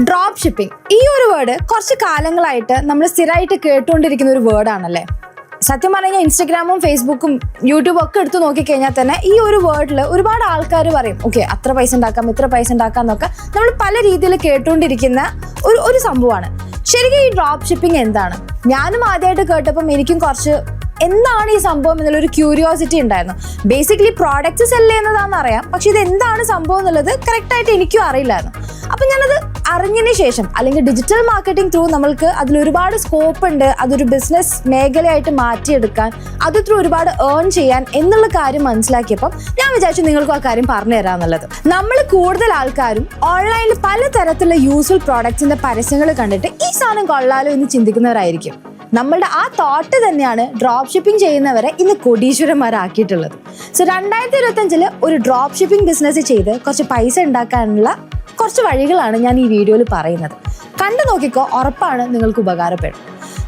Drop shipping ഈ ഒരു word കുറച്ച് കാലങ്ങളായിട്ട് നമ്മൾ സ്ഥിരമായിട്ട് കേട്ടുകൊണ്ടിരിക്കുന്ന ഒരു വേർഡാണല്ലേ. സത്യം പറഞ്ഞാൽ ഇൻസ്റ്റഗ്രാമും ഫേസ്ബുക്കും യൂട്യൂബും ഒക്കെ എടുത്ത് നോക്കിക്കഴിഞ്ഞാൽ തന്നെ ഈ ഒരു വേർഡിൽ ഒരുപാട് ആൾക്കാർ പറയും ഓക്കെ അത്ര പൈസ ഉണ്ടാക്കാം ഇത്ര പൈസ ഉണ്ടാക്കാം എന്നൊക്കെ നമ്മൾ പല രീതിയിൽ കേട്ടുകൊണ്ടിരിക്കുന്ന ഒരു സംഭവമാണ്. ശരിക്കും ഈ ഡ്രോപ്പ് ഷിപ്പിംഗ് എന്താണ്? ഞാനും ആദ്യമായിട്ട് കേട്ടപ്പം എനിക്കും കുറച്ച് എന്താണ് ഈ സംഭവം എന്നുള്ളൊരു ക്യൂരിയോസിറ്റി ഉണ്ടായിരുന്നു. ബേസിക്കലി പ്രോഡക്റ്റ് സെല് ചെയ്യുന്നതാണെന്ന് അറിയാം, പക്ഷെ ഇത് എന്താണ് സംഭവം എന്നുള്ളത് കറക്റ്റായിട്ട് എനിക്കും അറിയില്ലായിരുന്നു. അപ്പം ഞാനത് അറിഞ്ഞതിന് ശേഷം അല്ലെങ്കിൽ ഡിജിറ്റൽ മാർക്കറ്റിംഗ് ത്രൂ നമ്മൾക്ക് അതിലൊരുപാട് സ്കോപ്പ് ഉണ്ട്, അതൊരു ബിസിനസ് മേഖലയായിട്ട് മാറ്റിയെടുക്കാൻ, അത് ത്രൂ ഒരുപാട് ഏൺ ചെയ്യാൻ എന്നുള്ള കാര്യം മനസ്സിലാക്കിയപ്പം ഞാൻ വിചാരിച്ചു നിങ്ങൾക്കും ആ കാര്യം പറഞ്ഞു തരാമെന്നുള്ളത്. നമ്മൾ കൂടുതൽ ആൾക്കാരും ഓൺലൈനിൽ പലതരത്തിലുള്ള യൂസ്ഫുൾ പ്രോഡക്ട്സിന്റെ പരസ്യങ്ങൾ കണ്ടിട്ട് ഈ സാധനം കൊള്ളാലോ എന്ന് ചിന്തിക്കുന്നവരായിരിക്കും. നമ്മളുടെ ആ തോട്ട് തന്നെയാണ് ഡ്രോപ്പ് ഷിപ്പിംഗ് ചെയ്യുന്നവരെ ഇന്ന് കോടീശ്വരന്മാരാക്കിയിട്ടുള്ളത്. സോ 2025 ഒരു ഡ്രോപ്പ് ഷിപ്പിംഗ് ബിസിനസ് ചെയ്ത് കുറച്ച് പൈസ ഉണ്ടാക്കാനുള്ള കുറച്ച് വഴികളാണ് ഞാൻ ഈ വീഡിയോയിൽ പറയുന്നത്. കണ്ടു നോക്കിക്കോ, ഉറപ്പാണ് നിങ്ങൾക്ക് ഉപകാരപ്പെടും.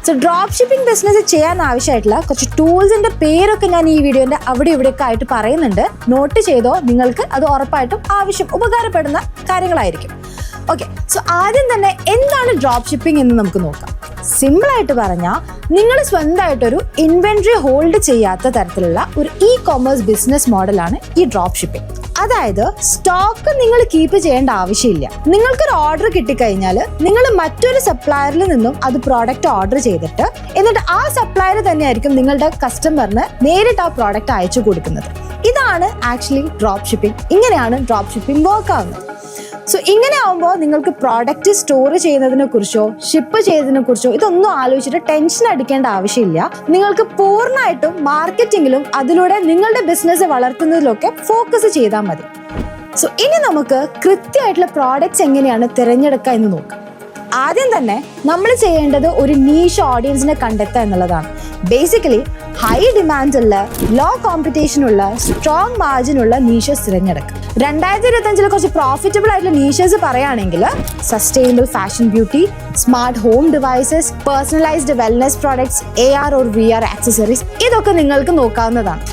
സോ ഡ്രോപ്പ് ഷിപ്പിംഗ് ബിസിനസ് ചെയ്യാൻ ആവശ്യമായിട്ടുള്ള കുറച്ച് ടൂൾസിന്റെ പേരൊക്കെ ഞാൻ ഈ വീഡിയോന്റെ അവിടെ ഇവിടെയൊക്കെ ആയിട്ട് പറയുന്നുണ്ട്. നോട്ട് ചെയ്തോ, നിങ്ങൾക്ക് അത് ഉറപ്പായിട്ടും ഉപകാരപ്പെടുന്ന കാര്യങ്ങളായിരിക്കും. ഓക്കെ, സോ ആദ്യം തന്നെ എന്താണ് ഡ്രോപ്പ് ഷിപ്പിംഗ് എന്ന് നമുക്ക് നോക്കാം. സിമ്പിൾ ആയിട്ട് പറഞ്ഞാൽ നിങ്ങൾ സ്വന്തമായിട്ടൊരു ഇൻവെന്ററി ഹോൾഡ് ചെയ്യാത്ത തരത്തിലുള്ള ഒരു ഇ-കൊമേഴ്സ് ബിസിനസ് മോഡലാണ് ഈ ഡ്രോപ്പ് ഷിപ്പിംഗ്. അതായത് സ്റ്റോക്ക് നിങ്ങൾ കീപ്പ് ചെയ്യേണ്ട ആവശ്യമില്ല. നിങ്ങൾക്കൊരു ഓർഡർ കിട്ടിക്കഴിഞ്ഞാൽ നിങ്ങൾ മറ്റൊരു സപ്ലയറിൽ നിന്നും അത് പ്രോഡക്റ്റ് ഓർഡർ ചെയ്തിട്ട് എന്നിട്ട് ആ സപ്ലയർ തന്നെയായിരിക്കും നിങ്ങളുടെ കസ്റ്റമറിന് നേരിട്ട് ആ പ്രോഡക്റ്റ് അയച്ചു കൊടുക്കുന്നത്. ഇതാണ് ആക്ച്വലി ഡ്രോപ്പ് ഷിപ്പിംഗ്. ഇങ്ങനെയാണ് ഡ്രോപ്പ് ഷിപ്പിംഗ് വർക്ക് ആവുന്നത്. സോ ഇങ്ങനെ ആവുമ്പോൾ നിങ്ങൾക്ക് പ്രോഡക്റ്റ് സ്റ്റോർ ചെയ്യുന്നതിനെ കുറിച്ചോ ഷിപ്പ് ചെയ്യുന്നതിനെ കുറിച്ചോ ഇതൊന്നും ആലോചിച്ചിട്ട് ടെൻഷൻ അടിക്കേണ്ട ആവശ്യമില്ല. നിങ്ങൾക്ക് പൂർണ്ണമായിട്ടും മാർക്കറ്റിംഗിലും അതിലൂടെ നിങ്ങളുടെ ബിസിനസ് വളർത്തുന്നതിലൊക്കെ ഫോക്കസ് ചെയ്താൽ മതി. സോ ഇനി നമുക്ക് കൃത്യമായിട്ടുള്ള പ്രോഡക്റ്റ്സ് എങ്ങനെയാണ് തിരഞ്ഞെടുക്കുക എന്ന് നോക്കാം. ആദ്യം തന്നെ നമ്മൾ ചെയ്യേണ്ടത് ഒരു നീഷ് ഓഡിയൻസിനെ കണ്ടെത്തുക എന്നുള്ളതാണ്. ബേസിക്കലി ഹൈ ഡിമാൻഡ് ഉള്ള, ലോ കോമ്പറ്റീഷൻ ഉള്ള, സ്ട്രോങ് മാർജിൻ ഉള്ള നീഷസ് തിരഞ്ഞെടുക്കുക. 2025 കുറച്ച് പ്രോഫിറ്റബിൾ ആയിട്ടുള്ള നീഷസ് പറയുകയാണെങ്കിൽ sustainable fashion beauty, smart home devices, personalised wellness products, AR or VR accessories, ഇതൊക്കെ നിങ്ങൾക്ക് നോക്കാവുന്നതാണ്.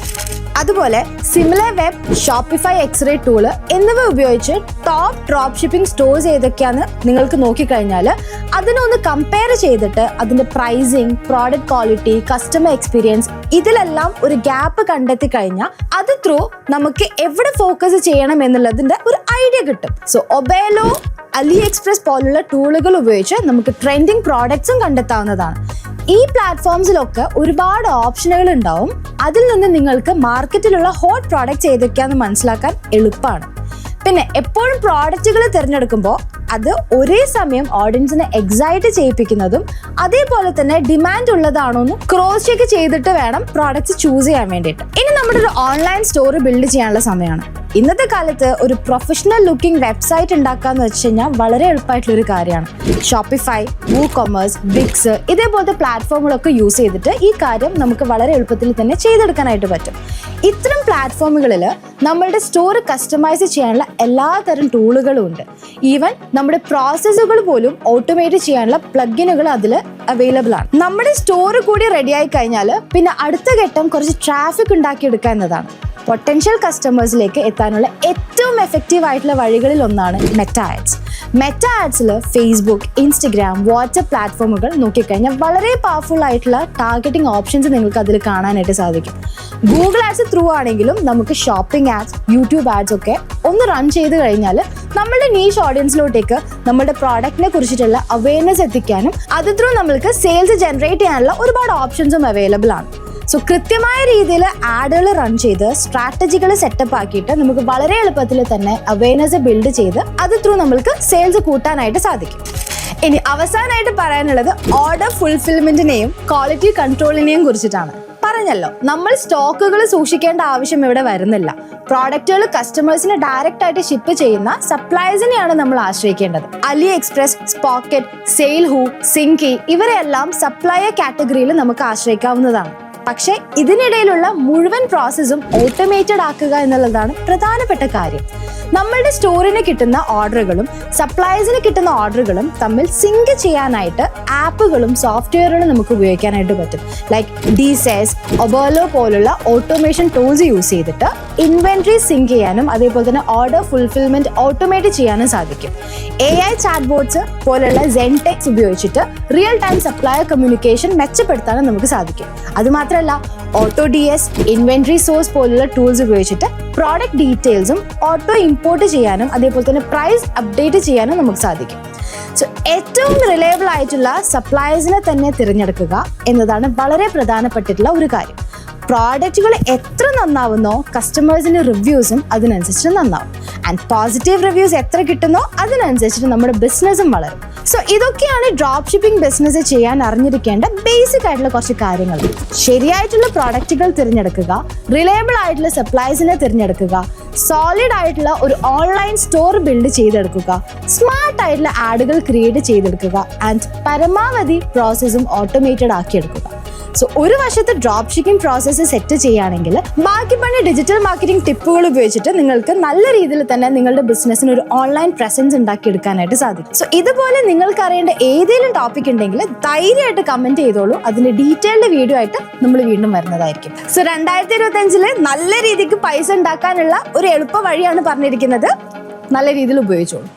അതുപോലെ Similarweb, Shopify, x-ray tool എന്നിവ ഉപയോഗിച്ച് ടോപ്പ് ഡ്രോപ്പ് ഷിപ്പിംഗ് സ്റ്റോഴ്സ് ഏതൊക്കെയാന്ന് നിങ്ങൾക്ക് നോക്കിക്കഴിഞ്ഞാൽ അതിനൊന്ന് കമ്പയർ ചെയ്തിട്ട് അതിന്റെ pricing, product quality, customer experience ഇതിലെല്ലാം ഒരു ഗ്യാപ്പ് കണ്ടെത്തി കഴിഞ്ഞാൽ അത് ത്രൂ നമുക്ക് എവിടെ ഫോക്കസ് ചെയ്യണം എന്നുള്ളതിന്റെ ഒരു ഐഡിയ കിട്ടും. സോ ഒബേലോ, AliExpress പോലുള്ള ടൂളുകൾ ഉപയോഗിച്ച് നമുക്ക് ട്രെൻഡിങ് പ്രോഡക്ട്സും കണ്ടെത്താവുന്നതാണ്. ഈ പ്ലാറ്റ്ഫോംസിലൊക്കെ ഒരുപാട് ഓപ്ഷനുകൾ ഉണ്ടാവും. അതിൽ നിന്ന് നിങ്ങൾക്ക് മാർക്കറ്റിലുള്ള ഹോട്ട് പ്രോഡക്റ്റ്സ് ഏതൊക്കെയാണെന്ന് മനസ്സിലാക്കാൻ എളുപ്പമാണ്. പിന്നെ എപ്പോഴും പ്രോഡക്റ്റുകൾ തിരഞ്ഞെടുക്കുമ്പോൾ അത് ഒരേ സമയം ഓഡിയൻസിനെ എക്സൈറ്റ് ചെയ്യിപ്പിക്കുന്നതും അതേപോലെ തന്നെ ഡിമാൻഡ് ഉള്ളതാണോ എന്ന് ക്രോസ് ചെക്ക് ചെയ്തിട്ട് വേണം പ്രോഡക്റ്റ്സ് ചൂസ് ചെയ്യാൻ വേണ്ടിയിട്ട്. ഇനി നമ്മുടെ ഒരു ഓൺലൈൻ സ്റ്റോർ ബിൽഡ് ചെയ്യാനുള്ള സമയമാണ്. ഇന്നത്തെ കാലത്ത് ഒരു പ്രൊഫഷണൽ ലുക്കിംഗ് വെബ്സൈറ്റ് ഉണ്ടാക്കാന്ന് വെച്ച് കഴിഞ്ഞാൽ വളരെ എളുപ്പമായിട്ടുള്ള ഒരു കാര്യമാണ്. ഷോപ്പിഫൈ, WooCommerce, Wix ഇതേപോലത്തെ പ്ലാറ്റ്ഫോമുകളൊക്കെ യൂസ് ചെയ്തിട്ട് ഈ കാര്യം നമുക്ക് വളരെ എളുപ്പത്തിൽ തന്നെ ചെയ്തെടുക്കാനായിട്ട് പറ്റും. ഇത്തരം പ്ലാറ്റ്ഫോമുകളിൽ നമ്മളുടെ സ്റ്റോർ കസ്റ്റമൈസ് ചെയ്യാനുള്ള എല്ലാതരം ടൂളുകളും ഉണ്ട്. ഈവൻ നമ്മുടെ പ്രോസസ്സുകൾ പോലും ഓട്ടോമേറ്റ് ചെയ്യാനുള്ള പ്ലഗിനുകൾ അതിൽ അവൈലബിൾ ആണ്. നമ്മുടെ സ്റ്റോർ കൂടി റെഡി ആയി കഴിഞ്ഞാൽ പിന്നെ അടുത്ത ഘട്ടം കുറച്ച് ട്രാഫിക് ഉണ്ടാക്കിയെടുക്കുക എന്നതാണ്. പൊട്ടൻഷ്യൽ കസ്റ്റമേഴ്സിലേക്ക് എത്താനുള്ള ഏറ്റവും എഫക്റ്റീവ് ആയിട്ടുള്ള വഴികളിൽ ഒന്നാണ് മെറ്റ ആഡ്സ്. മെറ്റ ആഡ്സിൽ ഫേസ്ബുക്ക്, ഇൻസ്റ്റഗ്രാം, വാട്സ്ആപ്പ് പ്ലാറ്റ്ഫോമുകൾ നോക്കിക്കഴിഞ്ഞാൽ വളരെ പവർഫുൾ ആയിട്ടുള്ള ടാർഗറ്റിംഗ് ഓപ്ഷൻസ് നിങ്ങൾക്ക് അതിൽ കാണാനായിട്ട് സാധിക്കും. ഗൂഗിൾ ആഡ്സ് ത്രൂ ആണെങ്കിലും നമുക്ക് ഷോപ്പിംഗ് ആഡ്സ്, യൂട്യൂബ് ആഡ്സ് ഒക്കെ ഒന്ന് റൺ ചെയ്ത് കഴിഞ്ഞാൽ നമ്മളുടെ നീഷ് ഓഡിയൻസിലോട്ടേക്ക് നമ്മുടെ പ്രോഡക്റ്റിനെ കുറിച്ചിട്ടുള്ള അവയർനെസ് എത്തിക്കാനും അത് ത്രൂ നമ്മൾക്ക് സെയിൽസ് ജനറേറ്റ് ചെയ്യാനുള്ള ഒരുപാട് ഓപ്ഷൻസും അവൈലബിൾ ആണ്. സോ കൃത്യമായ രീതിയിൽ ആഡുകൾ റൺ ചെയ്ത് സ്ട്രാറ്റജികൾ സെറ്റപ്പ് ആക്കിയിട്ട് നമുക്ക് വളരെ എളുപ്പത്തിൽ തന്നെ അവയർനെസ് ബിൽഡ് ചെയ്ത് അത് ത്രൂ നമ്മൾക്ക് സെയിൽസ് കൂട്ടാനായിട്ട് സാധിക്കും. ഇനി അവസാനമായിട്ട് പറയാനുള്ളത് ഓർഡർ ഫുൾഫിൽമെന്റിനെയും ക്വാളിറ്റി കൺട്രോളിനെയും കുറിച്ചിട്ടാണ്. പറഞ്ഞല്ലോ, നമ്മൾ സ്റ്റോക്കുകൾ സൂക്ഷിക്കേണ്ട ആവശ്യം ഇവിടെ വരുന്നില്ല. പ്രോഡക്റ്റുകൾ കസ്റ്റമേഴ്സിന് ഡയറക്റ്റ് ആയിട്ട് ഷിപ്പ് ചെയ്യുന്ന സപ്ലൈസിനെയാണ് നമ്മൾ ആശ്രയിക്കേണ്ടത്. AliExpress, Spocket, Salehu, Synki ഇവരെല്ലാം സപ്ലയർ കാറ്റഗറിയിൽ നമുക്ക് ആശ്രയിക്കാവുന്നതാണ്. പക്ഷേ ഇതിനിടയിലുള്ള മുഴുവൻ പ്രോസസ്സും ഓട്ടോമേറ്റഡ് ആക്കുക എന്നുള്ളതാണ് പ്രധാനപ്പെട്ട കാര്യം. നമ്മളുടെ സ്റ്റോറിന് കിട്ടുന്ന ഓർഡറുകളും സപ്ലൈസിന് കിട്ടുന്ന ഓർഡറുകളും തമ്മിൽ സിങ്ക് ചെയ്യാനായിട്ട് ആപ്പുകളും സോഫ്റ്റ്വെയറുകളും നമുക്ക് ഉപയോഗിക്കാനായിട്ട് പറ്റും. ലൈക്ക് DSES, ഒബേർലോ പോലുള്ള ഓട്ടോമേഷൻ ടൂൾസ് യൂസ് ചെയ്തിട്ട് ഇൻവെന്ററി സിങ്ക് ചെയ്യാനും അതേപോലെ തന്നെ ഓർഡർ ഫുൾഫിൽമെന്റ് ഓട്ടോമേറ്റ് ചെയ്യാനും സാധിക്കും. AI ചാറ്റ് ബോട്ട്സ് പോലുള്ള Zentex ഉപയോഗിച്ചിട്ട് റിയൽ ടൈം സപ്ലയർ കമ്മ്യൂണിക്കേഷൻ മെച്ചപ്പെടുത്താനും നമുക്ക് സാധിക്കും. അതുമാത്രമല്ല AutoDS, ഇൻവെന്ററി സോഴ്സ് പോലുള്ള ടൂൾസ് ഉപയോഗിച്ചിട്ട് പ്രോഡക്റ്റ് ഡീറ്റെയിൽസും ഓട്ടോ ഇമ്പോർട്ട് ചെയ്യാനും അതേപോലെ തന്നെ പ്രൈസ് അപ്ഡേറ്റ് ചെയ്യാനും നമുക്ക് സാധിക്കും. സോ ഏറ്റവും റിലയബിൾ ആയിട്ടുള്ള സപ്ലയേഴ്സിനെ തന്നെ തിരഞ്ഞെടുക്കുക എന്നതാണ് വളരെ പ്രധാനപ്പെട്ടിട്ടുള്ള ഒരു കാര്യം. പ്രോഡക്റ്റുകൾ എത്ര നന്നാവുന്നോ കസ്റ്റമേഴ്സിൻ്റെ റിവ്യൂസും അതിനനുസരിച്ച് നന്നാവും. ആൻഡ് പോസിറ്റീവ് റിവ്യൂസ് എത്ര കിട്ടുന്നോ അതിനനുസരിച്ചിട്ട് നമ്മുടെ ബിസിനസ്സും വളരും. സോ ഇതൊക്കെയാണ് ഡ്രോപ്പ് ഷിപ്പിംഗ് ബിസിനസ് ചെയ്യാൻ അറിഞ്ഞിരിക്കേണ്ട ബേസിക് ആയിട്ടുള്ള കുറച്ച് കാര്യങ്ങൾ. ശരിയായിട്ടുള്ള പ്രോഡക്റ്റുകൾ തിരഞ്ഞെടുക്കുക, റിലയബിൾ ആയിട്ടുള്ള സപ്ലൈസിനെ തിരഞ്ഞെടുക്കുക, സോളിഡ് ആയിട്ടുള്ള ഒരു ഓൺലൈൻ സ്റ്റോർ ബിൽഡ് ചെയ്തെടുക്കുക, സ്മാർട്ട് ആയിട്ടുള്ള ആഡുകൾ ക്രിയേറ്റ് ചെയ്തെടുക്കുക ആൻഡ് പരമാവധി പ്രോസസ്സും ഓട്ടോമേറ്റഡ് ആക്കിയെടുക്കുക. സോ ഒരു വശത്ത് ഡ്രോപ്പ് ഷിപ്പിംഗ് പ്രോസസ്സ് സെറ്റ് ചെയ്യുകയാണെങ്കിൽ ബാക്കി പണി ഡിജിറ്റൽ മാർക്കറ്റിംഗ് ടിപ്പുകൾ ഉപയോഗിച്ചിട്ട് നിങ്ങൾക്ക് നല്ല രീതിയിൽ തന്നെ നിങ്ങളുടെ ബിസിനസ്സിന് ഒരു ഓൺലൈൻ പ്രസൻസ് ഉണ്ടാക്കിയെടുക്കാനായിട്ട് സാധിക്കും. സോ ഇതുപോലെ നിങ്ങൾക്ക് അറിയേണ്ട ഏതെങ്കിലും ടോപ്പിക് ഉണ്ടെങ്കിൽ ധൈര്യമായിട്ട് കമന്റ് ചെയ്തോളൂ. അതിന്റെ ഡീറ്റെയിൽഡ് വീഡിയോ ആയിട്ട് നമ്മൾ വീണ്ടും വരുന്നതായിരിക്കും. സോ 2025 നല്ല രീതിക്ക് പൈസ ഉണ്ടാക്കാനുള്ള ഒരു എളുപ്പ വഴിയാണ് പറഞ്ഞിരിക്കുന്നത്. നല്ല രീതിയിൽ ഉപയോഗിച്ചോളൂ.